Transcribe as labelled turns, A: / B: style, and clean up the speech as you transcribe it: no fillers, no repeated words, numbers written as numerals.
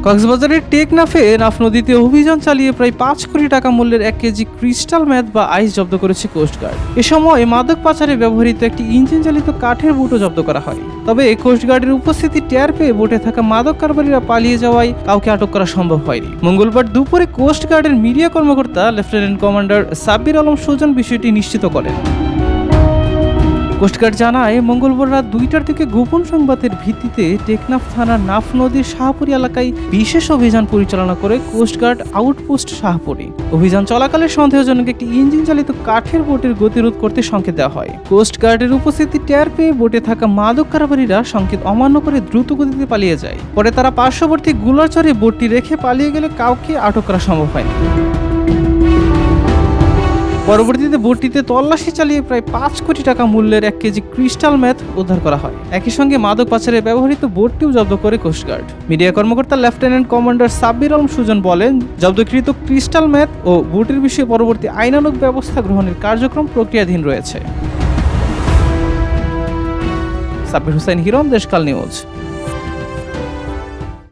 A: কক্সবাজারের টেকনাফে নাফ নদীতে অভিযান চালিয়ে প্রায় 5 কোটি টাকা মূল্যের 1 কেজি ক্রিস্টাল মেথ বা আইস জব্দ করেছে কোস্টগার্ড। এ সময় মাদক পাচারে ব্যবহৃত একটি ইঞ্জিন চালিত কাঠের বুটও জব্দ করা হয়। তবে কোস্টগার্ডের উপস্থিতি টের পেয়ে বোটে থাকা মাদক কারবারিরা পালিয়ে যাওয়ায় কাউকে আটক করা সম্ভব হয়নি। মঙ্গলবার দুপুরে কোস্টগার্ডের মিডিয়া কর্মকর্তা লেফটেন্যান্ট কমান্ডার সাব্বির আলম সুজন বিষয়টি নিশ্চিত করেন। কোস্টগার্ড জানায়, মঙ্গলবার রাত 2টার দিকে গোপন সংবাদের ভিত্তিতে টেকনাফ থানার নাফ নদীর শাহপুরি এলাকায় বিশেষ অভিযান পরিচালনা করে কোস্টগার্ড আউটপোস্ট শাহপুরি। অভিযান চলাকালে সন্দেহজনক একটি ইঞ্জিন চালিত কাঠের বোটের গতিরোধ করতে সংকেত দেওয়া হয়। কোস্টগার্ডের উপস্থিতি টের পেয়ে বোটে থাকা মাদক কারবারিরা সংকেত অমান্য করে দ্রুত গতিতে পালিয়ে যায়। পরে তারা পার্শ্ববর্তী গুলারচরে বোটটি রেখে পালিয়ে গেলে কাউকে আটক করা সম্ভব হয়নি। পরবর্তীতে বোটটিতে তল্লাশি চালিয়ে প্রায় 5 কোটি টাকা মূল্যের 1 কেজি ক্রিস্টাল মেথ উদ্ধার করা হয়। একই সঙ্গে মাদক পাচারে ব্যবহৃত বোটটিও জব্দ করে কোস্টগার্ড। মিডিয়া কর্মকর্তা লেফটেন্যান্ট কমান্ডার সাব্বির আলম সুজন বলেন, জব্দকৃত ক্রিস্টাল মেথ ও বোটের বিষয়ে পরবর্তী আইনানুগ ব্যবস্থা গ্রহণের কার্যক্রম প্রক্রিয়াধীন রয়েছে। সাব্বির হোসেন হিরণ, দেশকাল নিউজ।